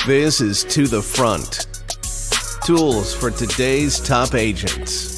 This is To the Front. Tools for today's top agents.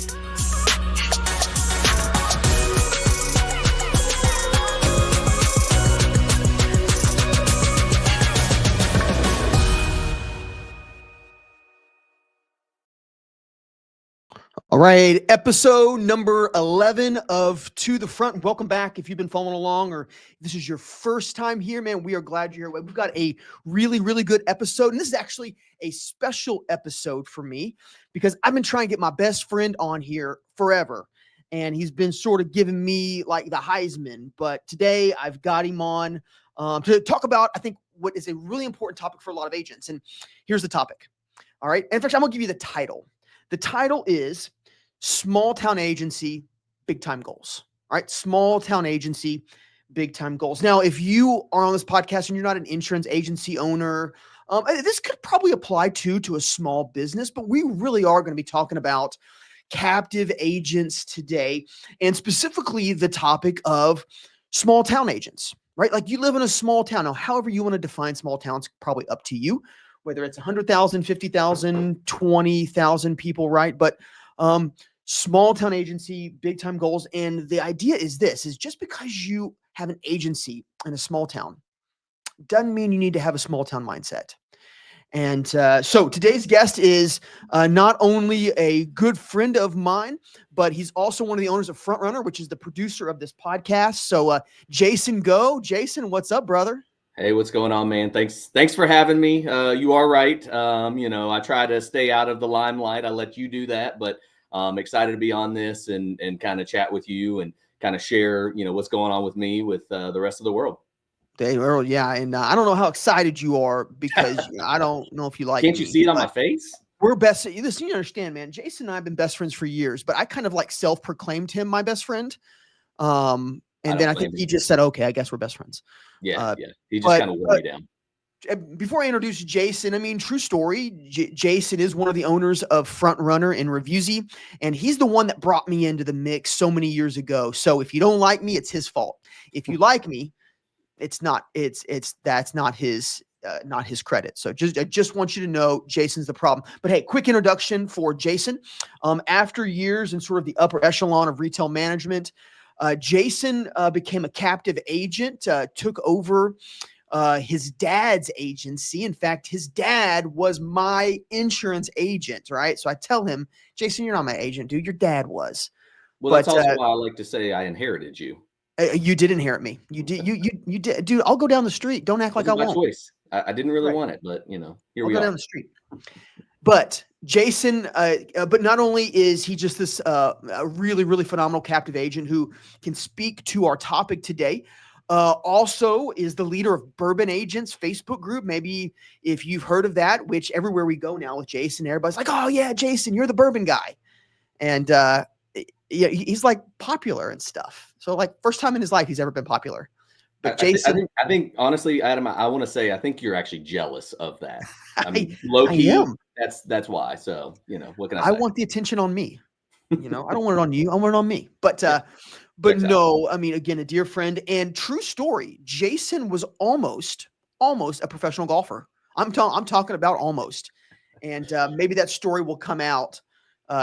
All right, episode number 11 of To the Front. Welcome back. If you've been following along or if this is your first time here, man, we are glad you're here. We've got a really, really good episode. And this is actually a special episode for me because I've been trying to get my best friend on here forever. And he's been sort of giving me like the Heisman. But today I've got him on to talk about, I think, what is a really important topic for a lot of agents. And here's the topic. All right. In fact, I'm going to give you the title. The title is Small Town Agency, Big Time Goals. All right. Small Town Agency, Big Time Goals. Now, if you are on this podcast and you're not an insurance agency owner, this could probably apply to a small business, but we really are going to be talking about captive agents today, and specifically the topic of small town agents, right? Like you live in a small town. Now, however you want to define small towns, probably up to you, whether it's 100,000, 50,000, 20,000 people, right? But small town agency, big time goals. And the idea is this, is just because you have an agency in a small town doesn't mean you need to have a small town mindset. And so today's guest is not only a good friend of mine, but he's also one of the owners of FrontRunner, which is the producer of this podcast. So Jason Goh. Jason, what's up, brother? Hey, what's going on, man? Thanks for having me. You are right. I try to stay out of the limelight. I let you do that, but I'm excited to be on this and kind of chat with you and kind of share, what's going on with me with the rest of the world. Yeah, and I don't know how excited you are because I don't know if you like Can't you me, see it on my face? We're best. Listen, you understand, man. Jason and I have been best friends for years, but I kind of like self-proclaimed him my best friend. And then I think he just said, okay, I guess we're best friends. Yeah. He just kind of wore me down. Before I introduce Jason, I mean, true story, Jason is one of the owners of FrontRunner and Reviewzy, and he's the one that brought me into the mix so many years ago. So if you don't like me, it's his fault. If you like me, that's not his credit. So I just want you to know Jason's the problem. But hey, quick introduction for Jason. After years in sort of the upper echelon of retail management, Jason became a captive agent, took over his dad's agency. In fact, his dad was my insurance agent, right? So I tell him, Jason, you're not my agent, dude. Your dad was. Well, that's also why I like to say I inherited you. You did inherit me. You did. You did, dude. I'll go down the street. Don't act like I won't. Choice. I didn't really want it, but here we are. Go down the street. But Jason, but not only is he just this a really, really phenomenal captive agent who can speak to our topic today, also is the leader of Bourbon Agents Facebook group. Maybe if you've heard of that, which everywhere we go now with Jason, everybody's like, oh yeah, Jason, you're the bourbon guy. And yeah, he's like popular and stuff. So like first time in his life he's ever been popular. But Jason, I think honestly, Adam, I want to say I think you're actually jealous of that. I mean, low key, that's why. So what can I say? I want the attention on me. I don't want it on you. I want it on me. But no, I mean, again, a dear friend and true story. Jason was almost a professional golfer. I'm talking about almost, and maybe that story will come out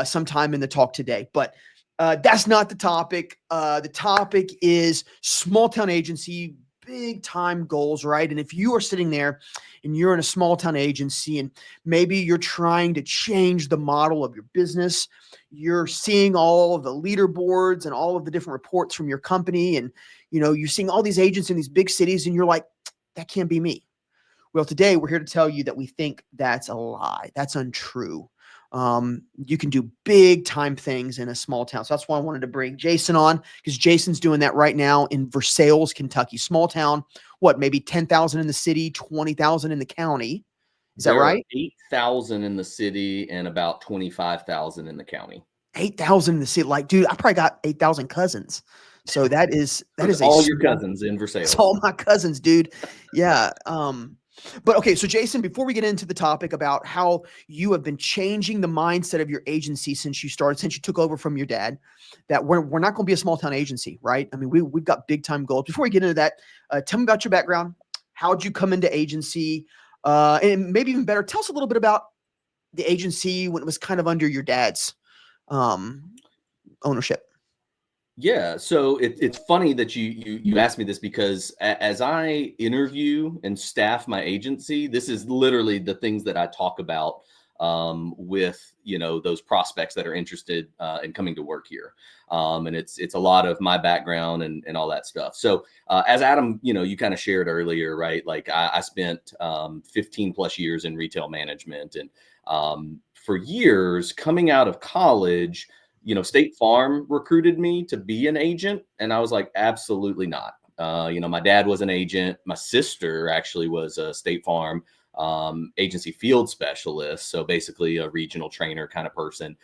sometime in the talk today. But that's not the topic. The topic is small town agency, big time goals, right? And if you are sitting there and you're in a small town agency and maybe you're trying to change the model of your business, you're seeing all of the leaderboards and all of the different reports from your company, and you're seeing all these agents in these big cities, and you're like, that can't be me. Well, today we're here to tell you that we think that's a lie. That's untrue. You can do big time things in a small town. So that's why I wanted to bring Jason on, because Jason's doing that right now in Versailles, Kentucky. Small town, maybe 10,000 in the city, 20,000 in the county. Is that right? 8,000 in the city and about 25,000 in the county. 8,000 in the city. Like, dude, I probably got 8,000 cousins. So that is all your cousins in Versailles. It's all my cousins, dude. Yeah. But okay, so Jason, before we get into the topic about how you have been changing the mindset of your agency since you took over from your dad, that we're not going to be a small town agency, right? I mean, we've got big time goals. Before we get into that, tell me about your background. How'd you come into agency? And maybe even better, tell us a little bit about the agency when it was kind of under your dad's ownership. Yeah, so it's funny that you asked me this because as I interview and staff my agency, this is literally the things that I talk about with those prospects that are interested in coming to work here, and it's a lot of my background and all that stuff. So as Adam, you kind of shared earlier, right? Like I spent 15 plus years in retail management, and for years coming out of college. State Farm recruited me to be an agent. And I was like, absolutely not. My dad was an agent. My sister actually was a State Farm agency field specialist. So basically a regional trainer kind of person.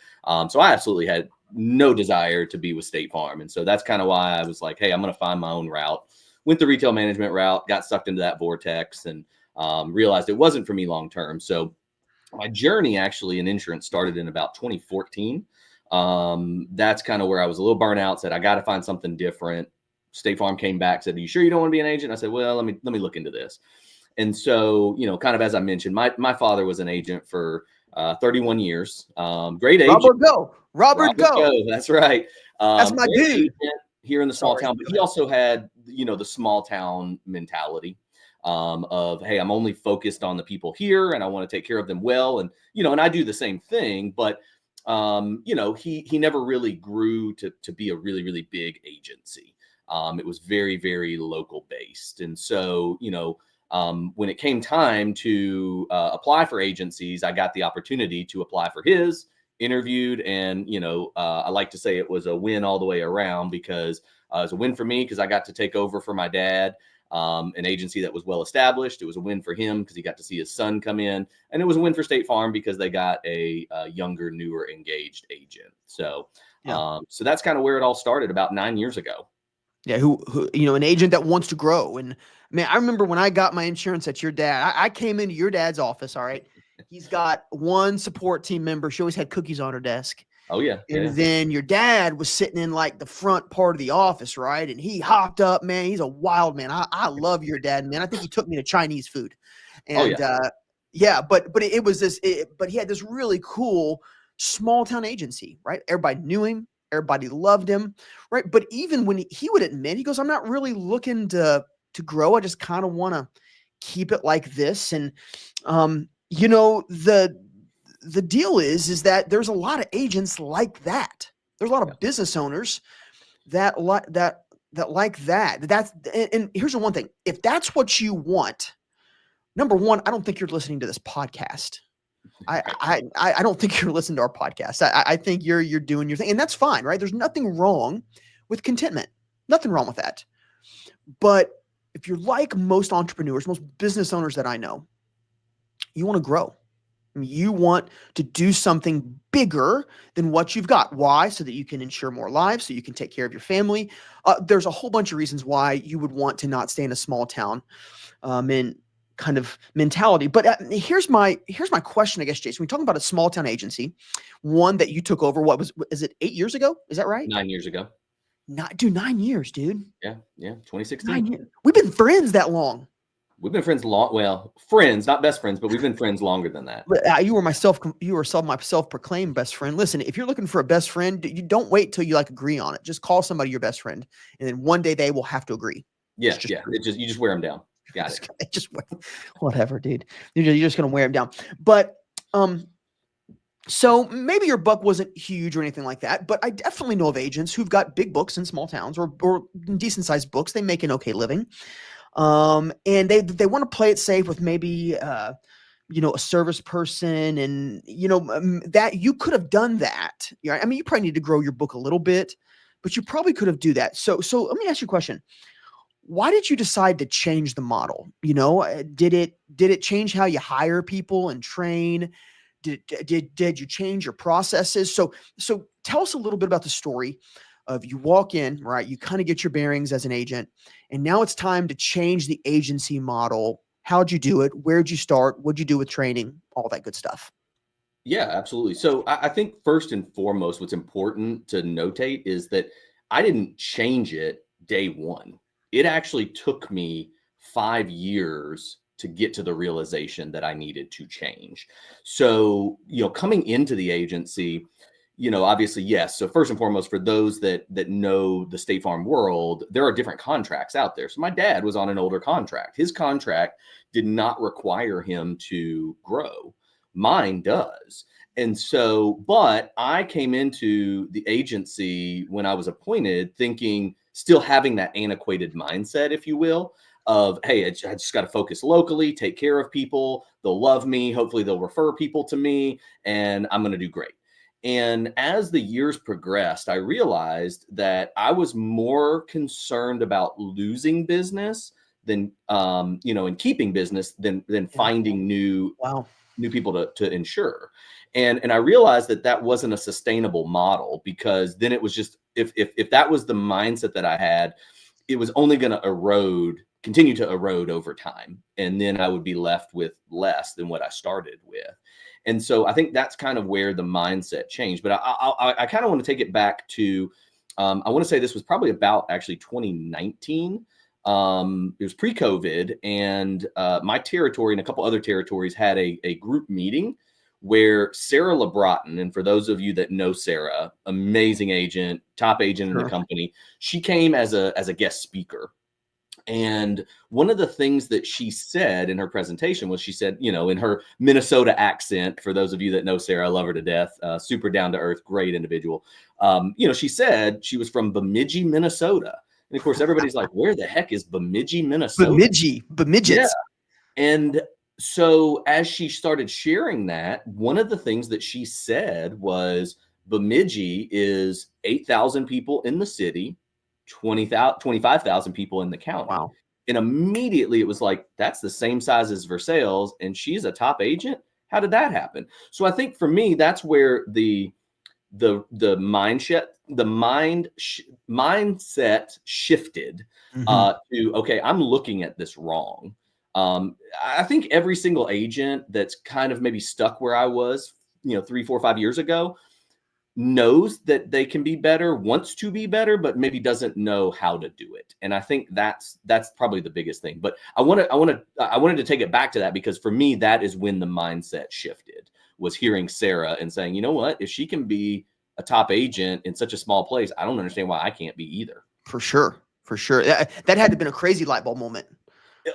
So I absolutely had no desire to be with State Farm. And so that's kind of why I was like, hey, I'm going to find my own route. Went the retail management route, got sucked into that vortex and realized it wasn't for me long term. So my journey actually in insurance started in about 2014. That's kind of where I was a little burnt out, said, I got to find something different. State Farm came back, said, are you sure you don't want to be an agent? I said, well, let me look into this. And so, kind of, as I mentioned, my father was an agent for 31 years. Great agent. Robert Go. That's right. That's my Great dude. agent here in the small town, but he also had, the small town mentality of, hey, I'm only focused on the people here and I want to take care of them well. And, and I do the same thing, but he never really grew to be a really, really big agency. It was very, very local based. And so, when it came time to apply for agencies, I got the opportunity to apply for his, interviewed, and, I like to say it was a win all the way around because it was a win for me because I got to take over for my dad. An agency that was well established. It was a win for him because he got to see his son come in, and it was a win for State Farm because they got a younger, newer, engaged agent. So, so that's kind of where it all started about 9 years ago. Yeah, who an agent that wants to grow. And man, I remember when I got my insurance at your dad. I came into your dad's office. All right, he's got one support team member. She always had cookies on her desk. Oh, yeah. And then your dad was sitting in like the front part of the office, right? And he hopped up, man. He's a wild man. I love your dad, man. I think he took me to Chinese food. And but it was this, but he had this really cool small town agency, right? Everybody knew him. Everybody loved him, right? But even when he would admit, he goes, I'm not really looking to grow. I just kind of want to keep it like this. And, the deal is that there's a lot of agents like that. There's a lot of business owners that like that like that. And here's the one thing. If that's what you want, number one, I don't think you're listening to this podcast. I don't think you're listening to our podcast. I think you're doing your thing, and that's fine, right? There's nothing wrong with contentment. Nothing wrong with that. But if you're like most entrepreneurs, most business owners that I know, you want to grow. You want to do something bigger than what you've got. Why? So that you can insure more lives, so you can take care of your family. There's a whole bunch of reasons why you would want to not stay in a small town and kind of mentality. But here's my question, I guess, Jason. We're talking about a small town agency, one that you took over. Is it 8 years ago? Is that right? 9 years ago. 9 years, dude. Yeah. 2016. 9 years. We've been friends that long. We've been friends long. Well, friends, not best friends, but we've been friends longer than that. You were my self-proclaimed best friend. Listen, if you're looking for a best friend, you don't wait till you agree on it. Just call somebody your best friend, and then one day they will have to agree. Yeah. You just wear them down. Got it. Just whatever, dude. You're just gonna wear them down. But so maybe your book wasn't huge or anything like that, but I definitely know of agents who've got big books in small towns or decent sized books. They make an okay living. And they want to play it safe with maybe, a service person and, that you could have done that. I mean, you probably need to grow your book a little bit, but you probably could have do that. So let me ask you a question. Why did you decide to change the model? Did it change how you hire people and train? Did you change your processes? So tell us a little bit about the story of you walk in, right? You kind of get your bearings as an agent, and now it's time to change the agency model. How'd you do it? Where'd you start? What'd you do with training? All that good stuff. Yeah, absolutely. So I think first and foremost, what's important to notate is that I didn't change it day one. It actually took me 5 years to get to the realization that I needed to change. So, coming into the agency, obviously, yes. So first and foremost, for those that know the State Farm world, there are different contracts out there. So my dad was on an older contract. His contract did not require him to grow. Mine does. And so, but I came into the agency when I was appointed thinking, still having that antiquated mindset, if you will, of, hey, I just got to focus locally, take care of people. They'll love me. Hopefully they'll refer people to me and I'm going to do great. And as the years progressed, I realized that I was more concerned about losing business than, and keeping business than Yeah. finding new Wow. people to insure. And I realized that wasn't a sustainable model, because then it was just, if that was the mindset that I had, it was only going to continue to erode over time. And then I would be left with less than what I started with. And so I think that's kind of where the mindset changed. But I kind of want to take it back to, I want to say this was probably about actually 2019. It was pre-COVID, and my territory and a couple other territories had a group meeting where Sarah LeBrotten, and for those of you that know Sarah, amazing agent, top agent in the company, she came as a guest speaker. And one of the things that she said in her presentation was, she said, in her Minnesota accent, for those of you that know Sarah, I love her to death, super down to earth, great individual. She said she was from Bemidji, Minnesota. And of course, everybody's like, where the heck is Bemidji, Minnesota? Bemidji. Yeah. And so as she started sharing that, one of the things that she said was, Bemidji is 8,000 people in the city, 25,000 people in the county. Wow. And immediately it was like, that's the same size as Versailles, and she's a top agent. How did that happen? So I think for me, that's where the mindset shifted to, okay, I'm looking at this wrong. I think every single agent that's kind of maybe stuck where I was, 3, 4, 5 years ago, knows that they can be better, wants to be better, but maybe doesn't know how to do it. And I think that's probably the biggest thing. But I wanted to take it back to that, because for me, that is when the mindset shifted, was hearing Sarah and saying, you know what, if she can be a top agent in such a small place, I don't understand why I can't be either. For sure. That had to have been a crazy light bulb moment.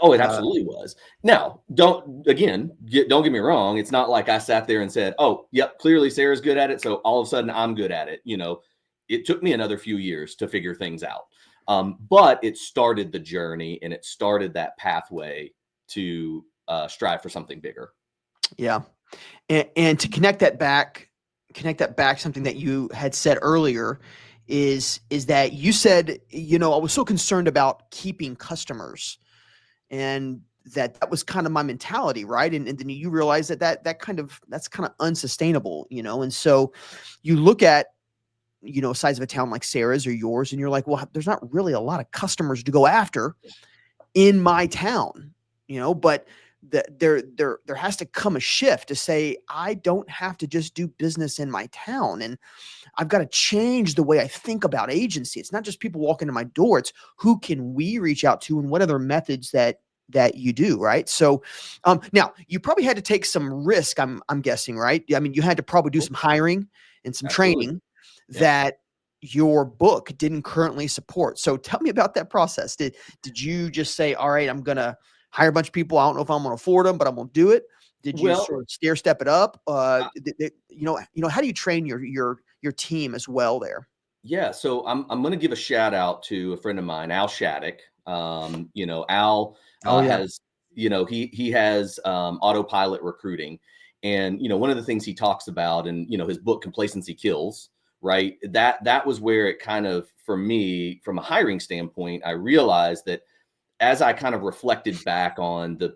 Oh, it absolutely was. Now, don't get me wrong. It's not like I sat there and said, oh, yep, clearly Sarah's good at it, so all of a sudden I'm good at it. It took me another few years to figure things out. But it started the journey, and it started that pathway to strive for something bigger. Yeah. And to connect that back, something that you had said earlier is that you said, I was so concerned about keeping customers, and that was kind of my mentality, right? And then you realize that's kind of unsustainable, and so you look at, size of a town like Sarah's or yours, and you're like, well, there's not really a lot of customers to go after in my town, but there has to come a shift to say, I don't have to just do business in my town, and I've got to change the way I think about agency. It's not just people walking to my door. It's who can we reach out to, and what other methods that you do, right? So now you probably had to take some risk, I'm guessing, right? I mean, you had to probably do some hiring and some training that your book didn't currently support. So tell me about that process. Did you just say, all right, I'm going to hire a bunch of people, I don't know if I'm going to afford them, but I'm going to do it? Did you sort of stair step it up? How do you train your team as well there? Yeah, so I'm going to give a shout out to a friend of mine, Al Shattuck. Al has, he has autopilot recruiting, and one of the things he talks about, and his book Complacency Kills, right? That was where it kind of, for me, from a hiring standpoint, I realized that as I kind of reflected back on the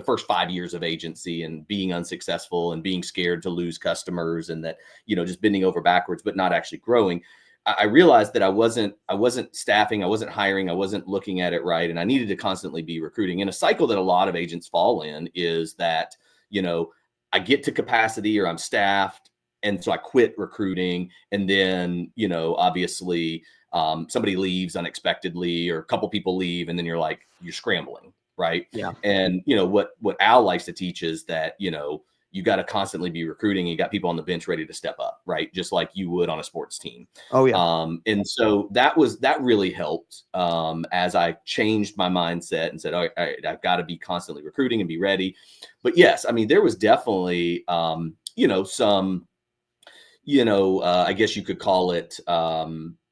first 5 years of agency and being unsuccessful and being scared to lose customers, and that, just bending over backwards, but not actually growing, I realized that I wasn't staffing, I wasn't hiring, I wasn't looking at it right. And I needed to constantly be recruiting. And a cycle that a lot of agents fall in is that, I get to capacity or I'm staffed, and so I quit recruiting. And then, obviously, somebody leaves unexpectedly, or a couple people leave, and then you're scrambling. right? Yeah. And what Al likes to teach is that you got to constantly be recruiting. You got people on the bench ready to step up, right? Just like you would on a sports team. Oh yeah. And so that really helped as I changed my mindset and said, all right, I've got to be constantly recruiting and be ready. But yes, I mean, there was definitely, some, I guess you could call it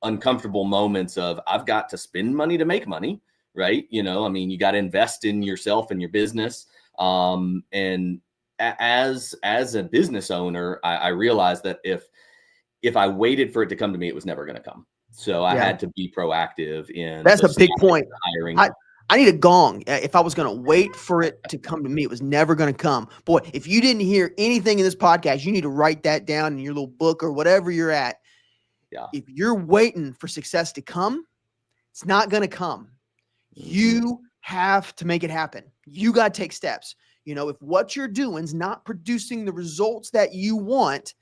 uncomfortable moments of I've got to spend money to make money, right? I mean, you got to invest in yourself and your business. And as a business owner, I realized that if I waited for it to come to me, it was never going to come. So I had to be proactive in That's the a big point. hiring. I need a gong. If I was going to wait for it to come to me, it was never going to come. Boy, if you didn't hear anything in this podcast, you need to write that down in your little book or whatever you're at. Yeah. If you're waiting for success to come, it's not going to come. You have to make it happen. You got to take steps. If what you're doing is not producing the results that you want,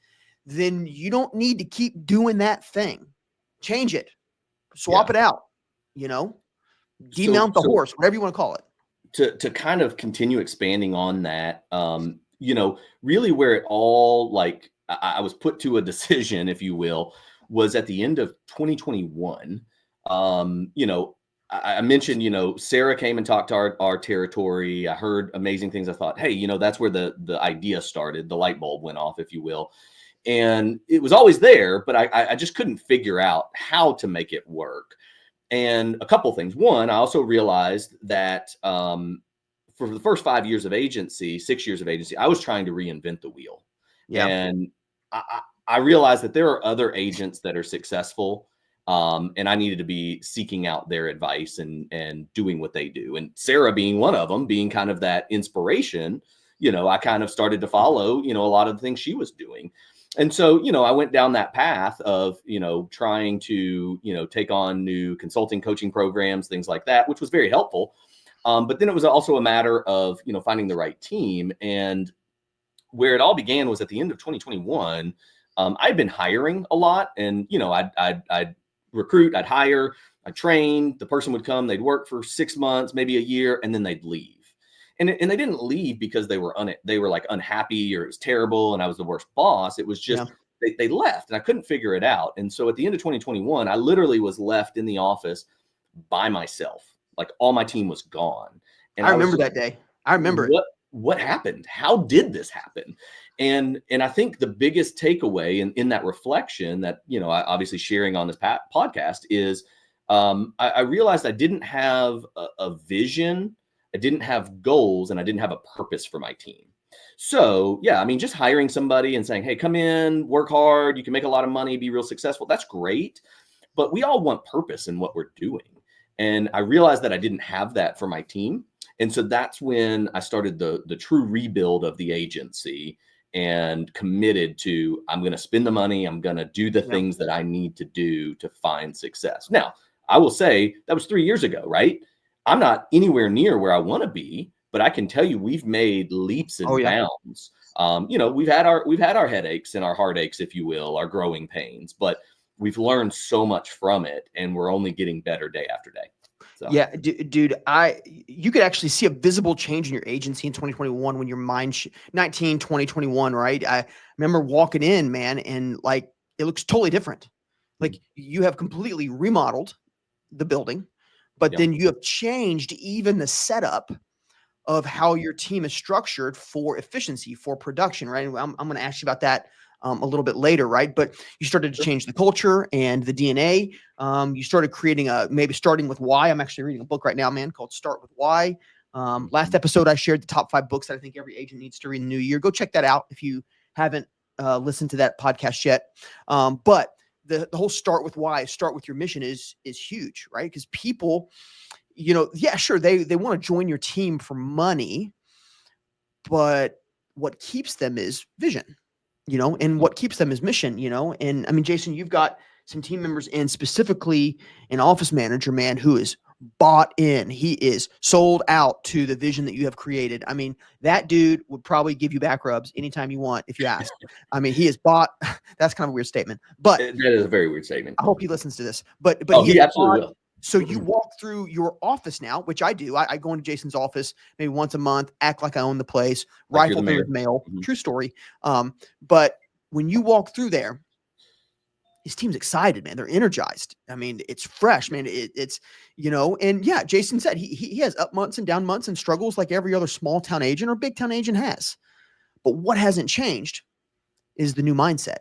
then you don't need to keep doing that thing. Change it. Swap it out. Demount the horse, whatever you want to call it. To kind of continue expanding on that, really where it all I was put to a decision, if you will, was at the end of 2021. I mentioned, Sarah came and talked to our territory. I heard amazing things. I thought, hey, that's where the idea started. The light bulb went off, if you will. And it was always there, but I just couldn't figure out how to make it work. And a couple things. One, I also realized that for the first 6 years of agency, I was trying to reinvent the wheel. Yeah. And I realized that there are other agents that are successful. And I needed to be seeking out their advice and doing what they do. And Sarah being one of them, being kind of that inspiration, I kind of started to follow, a lot of the things she was doing. And so, I went down that path of, trying to, take on new consulting coaching programs, things like that, which was very helpful. But then it was also a matter of, finding the right team. And where it all began was at the end of 2021. I'd been hiring a lot and, I'd recruit, I'd hire, I'd train, the person would come, they'd work for 6 months, maybe a year, and then they'd leave. And they didn't leave because they were like unhappy or it was terrible and I was the worst boss. It was just they left and I couldn't figure it out. And so at the end of 2021, I literally was left in the office by myself. Like all my team was gone. And I remember that day. I remember what happened? How did this happen? And I think the biggest takeaway in that reflection that, I obviously sharing on this podcast is I realized I didn't have a vision. I didn't have goals and I didn't have a purpose for my team. So yeah, I mean, just hiring somebody and saying, hey, come in, work hard. You can make a lot of money, be real successful. That's great. But we all want purpose in what we're doing. And I realized that I didn't have that for my team. And so that's when I started the true rebuild of the agency and committed to, I'm going to spend the money. I'm going to do the things that I need to do to find success. Now, I will say that was 3 years ago, right? I'm not anywhere near where I want to be, but I can tell you we've made leaps and bounds. We've had our headaches and our heartaches, if you will, our growing pains, but we've learned so much from it and we're only getting better day after day. So. Yeah, dude, you could actually see a visible change in your agency in 2021 when your mind 19, 20, 21, right? I remember walking in, man, and like it looks totally different. Like you have completely remodeled the building, but then you have changed even the setup of how your team is structured for efficiency, for production, right? And I'm going to ask you about that a little bit later, right? But you started to change the culture and the DNA. You started creating maybe starting with why. I'm actually reading a book right now, man, called Start With Why. Last episode, I shared the top 5 books that I think every agent needs to read in the new year. Go check that out if you haven't listened to that podcast yet. But the whole start with why, start with your mission is huge, right? Because people, sure, they want to join your team for money, but what keeps them is vision, and what keeps them is mission, and I mean, Jason, you've got some team members and specifically an office manager, man, who is bought in. He is sold out to the vision that you have created. I mean, that dude would probably give you back rubs anytime you want if you ask. I mean, he is bought. That's kind of a weird statement, but that is a very weird statement. I hope he listens to this. But he absolutely will. So you walk through your office now, which I do. I go into Jason's office maybe once a month, act like I own the place, Like you're rifle the through mayor. his mail. Mhm. True story. But when you walk through there, his team's excited, man. They're energized. I mean, it's fresh, man. It's, and yeah, Jason said he has up months and down months and struggles like every other small town agent or big town agent has. But what hasn't changed is the new mindset.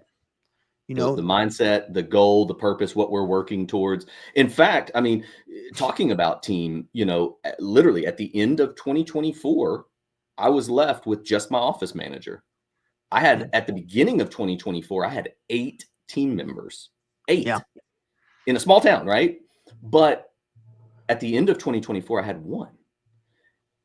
The mindset, the goal, the purpose, what we're working towards. In fact, I mean, talking about team, literally at the end of 2024, I was left with just my office manager. I had at the beginning of 2024, I had 8 team members, 8 Yeah. in a small town, right? But at the end of 2024, I had 1.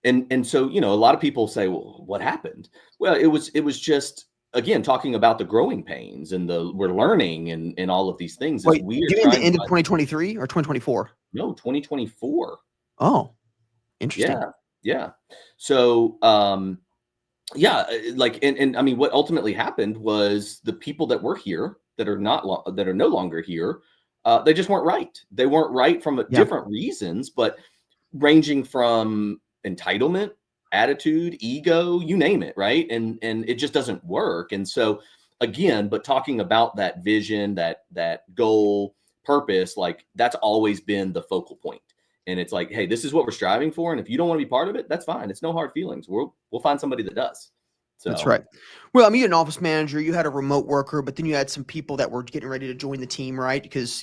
And so, a lot of people say, well, what happened? Well, it was just, again, talking about the growing pains and we're learning and all of these things is Wait, we do are you mean the trying end to of 2023 or 2024? no, 2024. Oh, interesting. Yeah. Yeah. So, yeah, and I mean, what ultimately happened was the people that were here that are that are no longer here, they just weren't right. They weren't right from Yeah. different reasons, but ranging from entitlement, attitude, ego, you name it, right? And it just doesn't work. And so again, but talking about that vision, that goal, purpose, like that's always been the focal point. And it's like, hey, this is what we're striving for. And if you don't want to be part of it, that's fine. It's no hard feelings. We'll find somebody that does. That's So right. Well, I mean, you had an office manager, you had a remote worker, but then you had some people that were getting ready to join the team, right? Because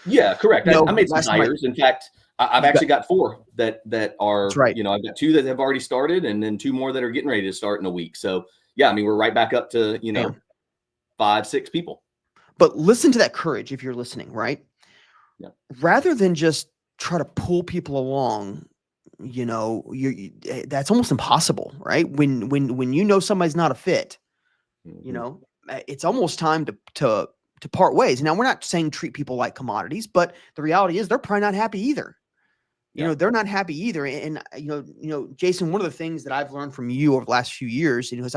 yeah, correct. I made some last time hires. In fact, I've you got actually got 4 that that's are, right. I've got 2 that have already started and then 2 more that are getting ready to start in a week. So yeah, I mean, we're right back up to, Bam. 5, 6 people. But listen to that courage if you're listening, right? Yeah. Rather than just try to pull people along, that's almost impossible, right? When somebody's not a fit, Mhm. it's almost time to part ways. Now, we're not saying treat people like commodities, but the reality is they're probably not happy either. Yeah. They're not happy either. And Jason, one of the things that I've learned from you over the last few years, is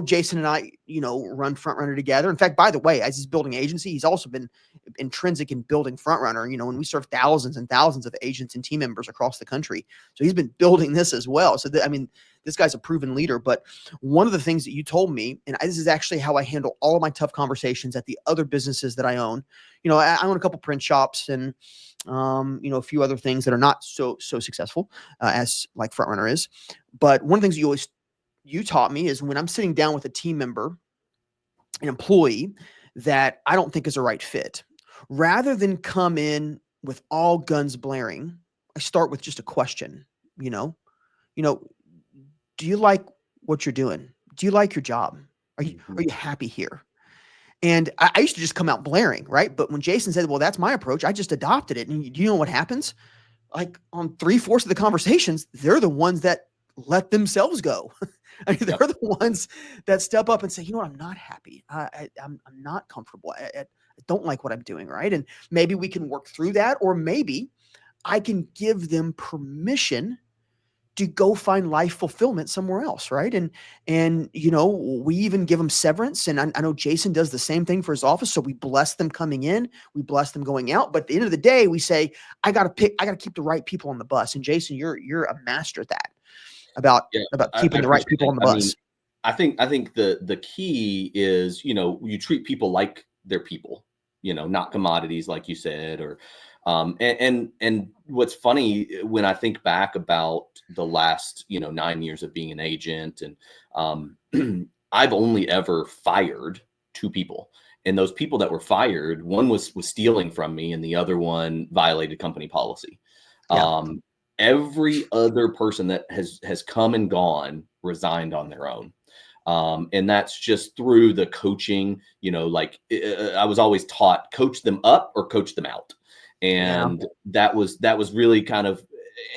Jason and I, run FrontRunner together. In fact, by the way, as he's building agency, he's also been intrinsic in building FrontRunner, and we serve thousands and thousands of agents and team members across the country. So he's been building this as well. So this guy's a proven leader. But one of the things that you told me, and this is actually how I handle all of my tough conversations at the other businesses that I own. I own a couple print shops and a few other things that are not so successful as like FrontRunner is. But one of the things you taught me is when I'm sitting down with a team member, an employee that I don't think is a right fit, rather than come in with all guns blaring, I start with just a question. Do you like what you're doing? Do you like your job? Are you happy here? And I used to just come out blaring, right? But when Jason said, well, that's my approach, I just adopted it. And do you know what happens? Like on 3/4 of the conversations, they're the ones that let themselves go. I mean, they're the ones that step up and say, I'm not happy. I'm not comfortable. I don't like what I'm doing, right? And maybe we can work through that, or maybe I can give them permission to go find life fulfillment somewhere else, right? And we even give them severance, and I know Jason does the same thing for his office. So we bless them coming in, we bless them going out. But at the end of the day, we say, I got to keep the right people on the bus. And Jason, you're a master at that, about keeping I the right appreciate people that. on the I bus. mean, I think the key is, you treat people like they're people, not commodities, like you said, or and what's funny when I think back about the last, 9 years of being an agent, and I've only ever fired 2 people. And those people that were fired, one was stealing from me and the other one violated company policy. Yeah. Every other person that has come and gone resigned on their own. And that's just through the coaching, I was always taught, coach them up or coach them out. And that was really kind of,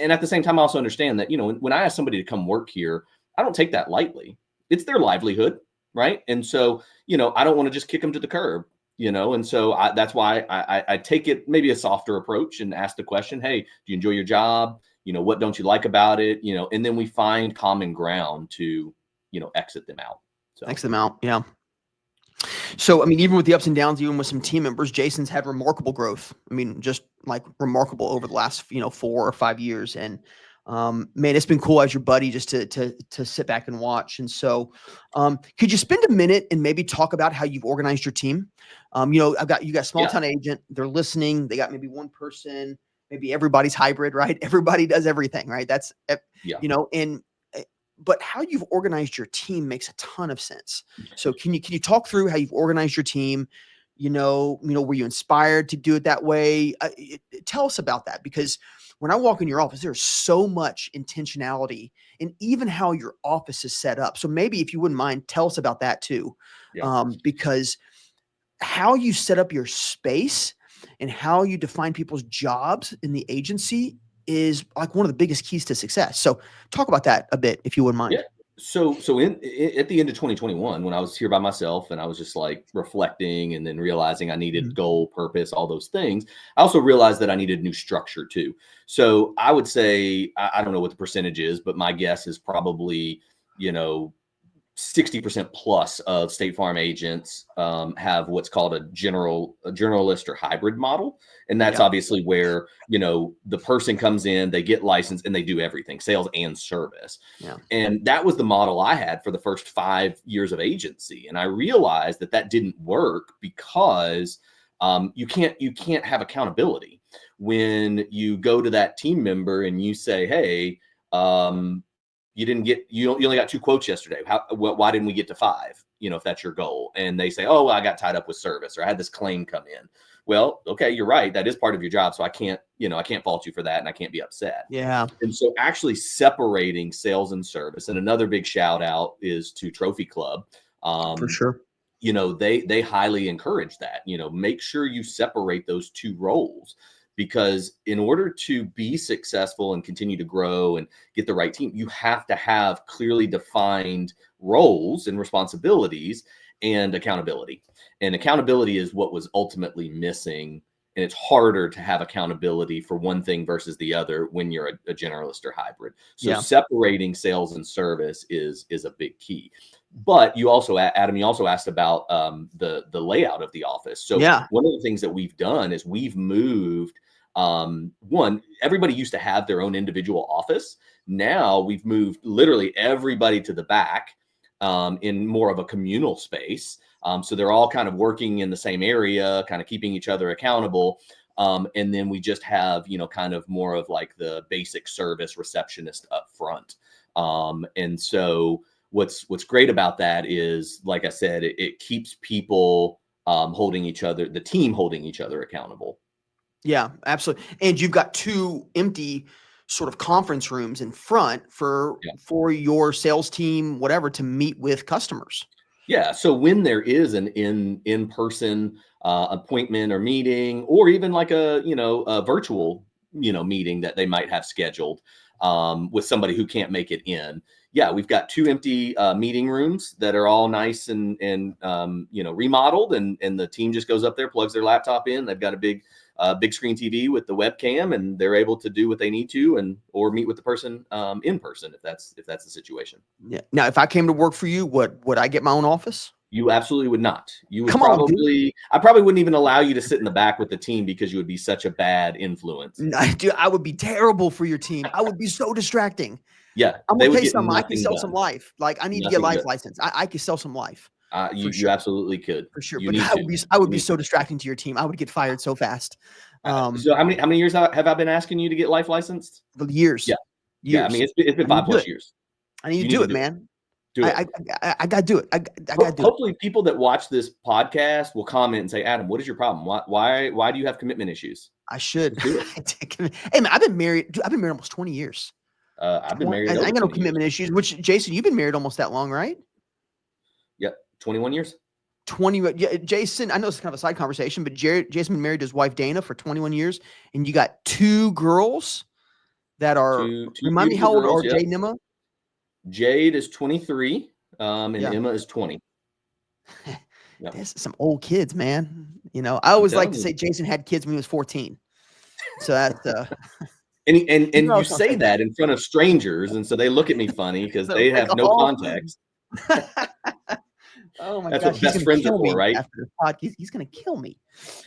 and at the same time, I also understand that, when I ask somebody to come work here, I don't take that lightly. It's their livelihood. Right. And so, I don't want to just kick them to the curb, and so that's why I take it maybe a softer approach and ask the question, hey, do you enjoy your job? What don't you like about it? And then we find common ground to, exit them out. So Exit them out. Yeah. So, I mean, even with the ups and downs, even with some team members, Jason's had remarkable growth. I mean, just like remarkable over the last, 4 or 5 years. And man, it's been cool as your buddy just to sit back and watch. And so, could you spend a minute and maybe talk about how you've organized your team? You got small town agent. They're listening. They got maybe one person. Maybe everybody's hybrid, right? Everybody does everything, right? That's and but how you've organized your team makes a ton of sense. So can you talk through how you've organized your team? Were you inspired to do it that way? Tell us about that, because when I walk in your office, there's so much intentionality in even how your office is set up. So maybe if you wouldn't mind, tell us about that too, because how you set up your space and how you define people's jobs in the agency is like one of the biggest keys to success. So talk about that a bit, if you wouldn't mind. Yeah. So at the end of 2021, when I was here by myself and I was just like reflecting and then realizing I needed goal, purpose, all those things, I also realized that I needed new structure too. So I would say, I don't know what the percentage is, but my guess is probably, 60% plus of State Farm agents have what's called a generalist or hybrid model. And that's obviously where, the person comes in, they get licensed and they do everything, sales and service. Yeah. And that was the model I had for the first 5 years of agency. And I realized that didn't work because you can't have accountability when you go to that team member and you say, hey, you only got 2 quotes yesterday. Why didn't we get to 5? If that's your goal. And they say, oh, well, I got tied up with service, or I had this claim come in. Well, okay, you're right. That is part of your job. So I can't fault you for that. And I can't be upset. Yeah. And so actually separating sales and service, and another big shout out is to Trophy Club. For sure. They highly encourage that, make sure you separate those 2 roles. Because in order to be successful and continue to grow and get the right team, you have to have clearly defined roles and responsibilities and accountability. And accountability is what was ultimately missing. And it's harder to have accountability for one thing versus the other when you're a generalist or hybrid. So separating sales and service is a big key. But you also, Adam, asked about the layout of the office. So one of the things that we've done is we've moved. Everybody used to have their own individual office. Now we've moved literally everybody to the back in more of a communal space. So they're all kind of working in the same area, kind of keeping each other accountable. And then we just have, kind of more of like the basic service receptionist up front. And so what's great about that is, like I said, it keeps people the team holding each other accountable. Yeah, absolutely. And you've got 2 empty sort of conference rooms in front for your sales team, whatever, to meet with customers. Yeah. So when there is an in-person appointment or meeting, or even like a virtual, meeting that they might have scheduled with somebody who can't make it in. Yeah, we've got 2 empty meeting rooms that are all nice and remodeled, and the team just goes up there, plugs their laptop in. They've got a big screen TV with the webcam, and they're able to do what they need to, or meet with the person in person if that's the situation. Yeah. Now, if I came to work for you, would I get my own office? You absolutely would not. You would I I probably wouldn't even allow you to sit in the back with the team because you would be such a bad influence. I would be terrible for your team. I would be so distracting. Yeah. I'm going to tell you something. I can sell some life. Like, I need to get a life license. I can sell some life. You absolutely could. For sure. But I would be so distracting to your team. I would get fired so fast. So how many years have I been asking you to get life licensed? Years. Yeah. Years. Yeah. I mean, it's been 5+ years. I need to do it, man. Do it. I got to do it. I got to do it. Hopefully people that watch this podcast will comment and say, Adam, what is your problem? Why do you have commitment issues? I should. Hey, man, I've been married almost 20 years. I've been married. I ain't got no commitment issues, which, Jason, you've been married almost that long, right? Yep. 21 years. 20. Yeah, Jason, I know it's kind of a side conversation, but Jason been married to his wife, Dana, for 21 years. And you got 2 girls that are, remind me how old are Jade and Emma? Jade is 23, and Emma is 20. Yep. There's some old kids, man. I always like to say Jason had kids when he was 14. So that's and you say that in front of strangers, and so they look at me funny because they have no context. Oh my That's gosh, what he's best gonna friends are kill for, me right? after this podcast. He's gonna kill me.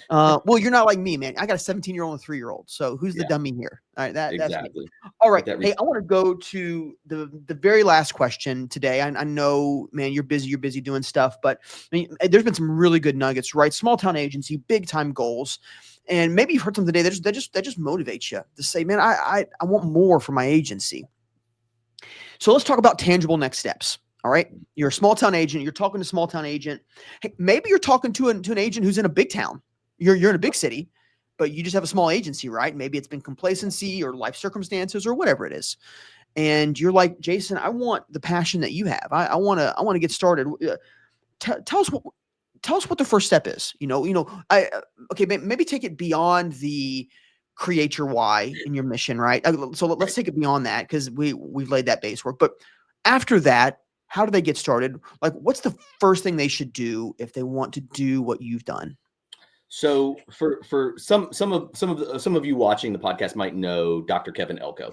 Well, you're not like me, man. I got a 17-year-old and a 3-year-old. So who's the Yeah, dummy here? All right, that's me. exactly. All right. Get that Hey, I want to go to the very last question today. I know, man, you're busy doing stuff, but I mean, there's been some really good nuggets, right? Small town agency, big time goals. And maybe you've heard something today that just motivates you to say, man, I want more for my agency. So let's talk about tangible next steps. All right. You're a small town agent. You're talking to a small town agent. Hey, maybe you're talking to an agent who's in a big town. You're in a big city, but you just have a small agency, right? Maybe it's been complacency or life circumstances or whatever it is. And you're like, Jason, I want the passion that you have. I want to get started. Tell us what the first step is. Okay, maybe take it beyond the create your why in your mission, right? So let's Right. take it beyond that because we've laid that base work. But after that, how do they get started? Like, what's the first thing they should do if they want to do what you've done? So for some of you watching the podcast might know Dr. Kevin Elko.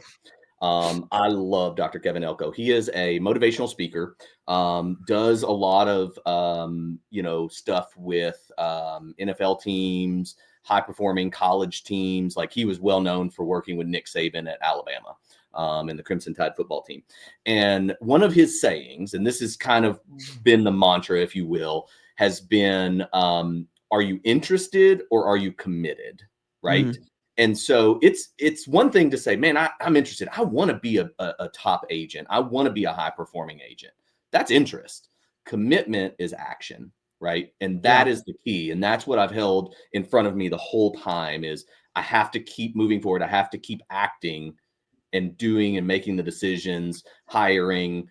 I love Dr. Kevin Elko. He is a motivational speaker, does a lot of, stuff with NFL teams, high performing college teams. Like he was well known for working with Nick Saban at Alabama and the Crimson Tide football team. And one of his sayings, and this has kind of been the mantra, if you will, has been, are you interested or are you committed? Right. Mm, And so it's one thing to say, man, I'm interested. I want to be a top agent. I want to be a high performing agent. That's interest. Commitment is action, right? And yeah. that is the key. And that's what I've held in front of me the whole time is I have to keep moving forward. I have to keep acting and doing and making the decisions, hiring,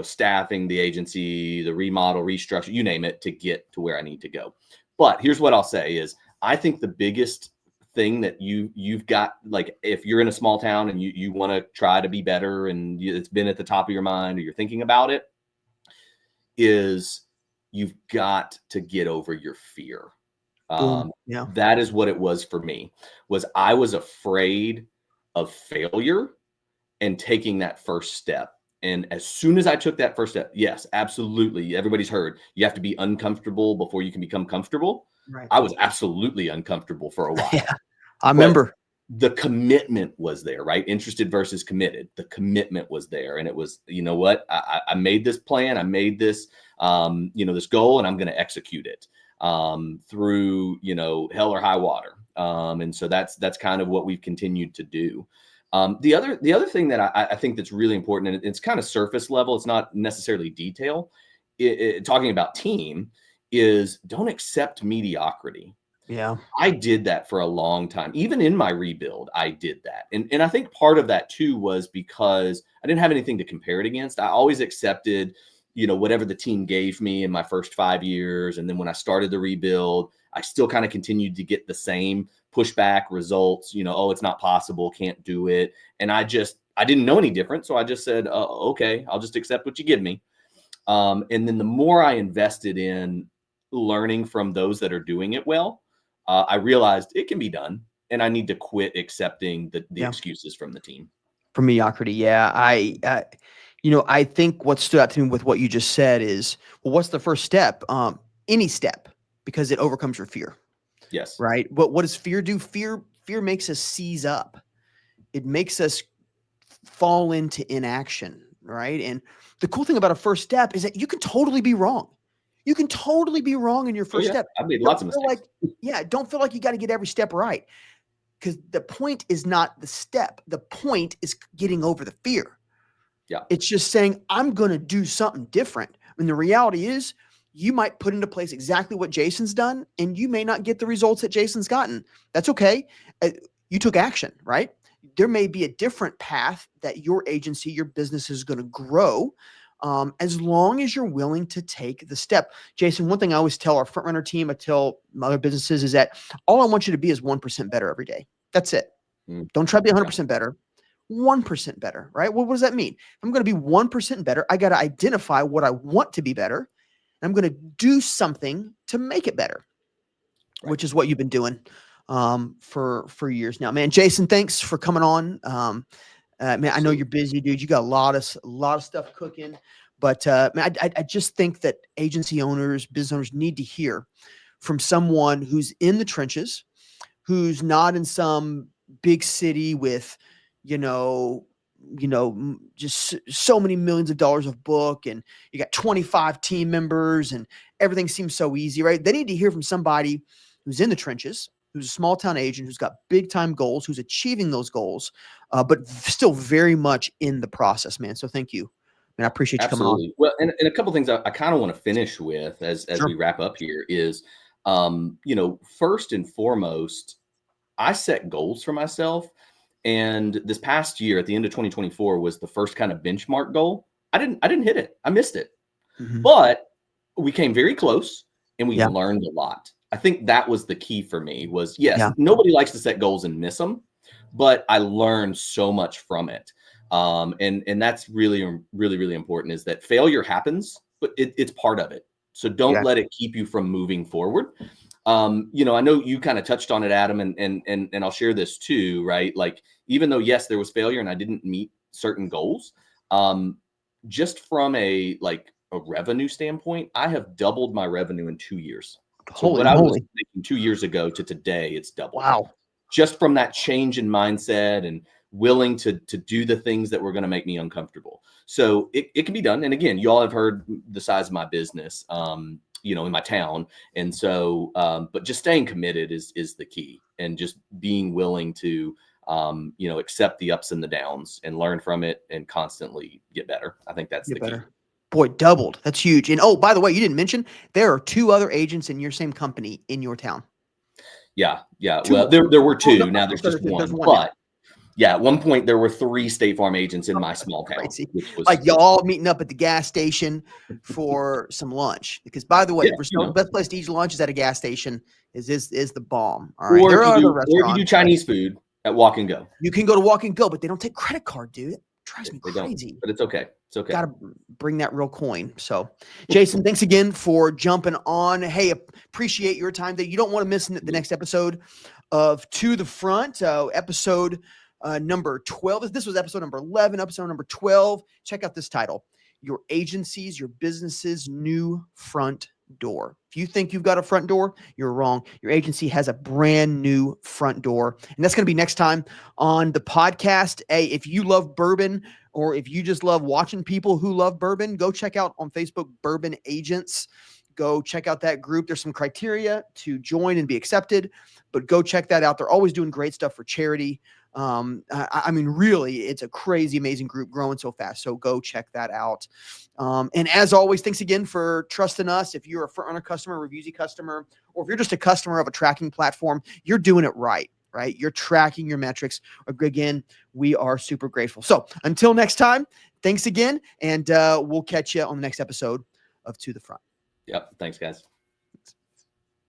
staffing the agency, the remodel, restructure, you name it, to get to where I need to go. But here's what I'll say is I think the biggest thing that you've got, like if you're in a small town and you want to try to be better and it's been at the top of your mind or you're thinking about it, is you've got to get over your fear. Boom. Yeah. That is what it was for me, was I was afraid of failure and taking that first step. And as soon as I took that first step, yes, absolutely. Everybody's heard you have to be uncomfortable before you can become comfortable. Right. I was absolutely uncomfortable for a Yeah. while, I but remember. the commitment was there, right? Interested versus committed. The commitment was there. And it was, you know what? I made this plan. I made this, this goal, and I'm going to execute it through, hell or high water. And so that's kind of what we've continued to do. The other thing that I think that's really important, and it's kind of surface level, it's not necessarily detail, talking about team, is don't accept mediocrity. Yeah. I did that for a long time. Even in my rebuild, I did that. And I think part of that too was because I didn't have anything to compare it against. I always accepted, whatever the team gave me in my first 5 years. And then when I started the rebuild, I still kind of continued to get the same pushback results, oh, it's not possible, can't do it. And I didn't know any different. So I just said, okay, I'll just accept what you give me. And then the more I invested in learning from those that are doing it well, I realized it can be done, and I need to quit accepting the Yeah. excuses from the team. For mediocrity. Yeah. I think what stood out to me with what you just said is, well, what's the first step? Any step, because it overcomes your fear, Yes. right? What does fear do? Fear makes us seize up. It makes us fall into inaction, right? And the cool thing about a first step is that you can totally be wrong. You can totally be wrong in your Oh first yeah, step. I've made Don't lots of feel mistakes. don't feel like you got to get every step right. Because the point is not the step. The point is getting over the fear. Yeah. It's just saying, I'm going to do something different. And the reality is, you might put into place exactly what Jason's done, and you may not get the results that Jason's gotten. That's okay. You took action, right? There may be a different path that your agency, your business is going to grow, as long as you're willing to take the step. Jason, one thing I always tell our FrontRunner team, I tell other businesses, is that all I want you to be is 1% better every day. That's it. Don't try to be 100% better. 1% better, right? Well, what does that mean? If I'm going to be 1% better, I got to identify what I want to be better. And I'm going to do something to make it better, Right. which is what you've been doing for years now, man. Jason, thanks for coming on. Man, I know you're busy, dude. You got a lot of stuff cooking, But man, I just think that agency owners, business owners need to hear from someone who's in the trenches, who's not in some big city with, just so many millions of dollars of book, and you got 25 team members and everything seems so easy, right? They need to hear from somebody who's in the trenches, who's a small town agent, who's got big time goals, who's achieving those goals, but still very much in the process, man. So thank you. Man, I appreciate you coming on. Absolutely. Well, and a couple things I kind of want to finish with as Sure. we wrap up here is, first and foremost, I set goals for myself. And this past year, at the end of 2024, was the first kind of benchmark goal. I didn't hit it. I missed it. Mhm. But we came very close and we Yeah. learned a lot. I think that was the key for me was, yes, Yeah. nobody likes to set goals and miss them, but I learned so much from it. And that's really, really, really important, is that failure happens, but it's part of it. So don't Yeah. let it keep you from moving forward. I know you kind of touched on it, Adam, and I'll share this too, right? Like, even though, yes, there was failure and I didn't meet certain goals, just from a revenue standpoint, I have doubled my revenue in 2 years. So Holy what I was moly. making 2 years ago to today, it's doubled. Wow. Just from that change in mindset and willing to do the things that were going to make me uncomfortable. So it can be done. And again, you all have heard the size of my business, in my town. And so, but just staying committed is the key, and just being willing to, accept the ups and the downs and learn from it and constantly get better. I think that's the key. Boy, doubled. That's huge. And oh, by the way, you didn't mention there are 2 other agents in your same company in your town. Yeah. Yeah. 2 Well, more. there were 2. No, Now there's just one. There's one now. But yeah, at one point there were 3 State Farm agents in my small town, Crazy. which was Like y'all meeting up at the gas station for some lunch. Because by the way, Yeah, the best place to eat lunch is at a gas station. Is the bomb. All right. or There if are other you restaurants. do Chinese food at Walk and Go. You can go to Walk and Go, but they don't take credit card, dude. It drives me They don't, crazy. but it's okay. It's okay. Got to bring that real coin. So, Jason, thanks again for jumping on. Hey, appreciate your time. That you don't want to miss the next episode of To the Front, episode number 12. This was episode number 11, episode number 12. Check out this title: Your Agency's, Your Business's New Front Door. If you think you've got a front door, you're wrong. Your agency has a brand new front door. And that's going to be next time on the podcast. Hey, if you love bourbon, or if you just love watching people who love bourbon, go check out on Facebook, Bourbon Agents. Go check out that group. There's some criteria to join and be accepted, but go check that out. They're always doing great stuff for charity. I mean, really, it's a crazy, amazing group growing so fast. So go check that out. And as always, thanks again for trusting us. If you're a FrontRunner customer, Reviewzy customer, or if you're just a customer of a tracking platform, you're doing it right? You're tracking your metrics. Again, we are super grateful. So until next time, thanks again. And we'll catch you on the next episode of To the Front. Yep. Thanks, guys.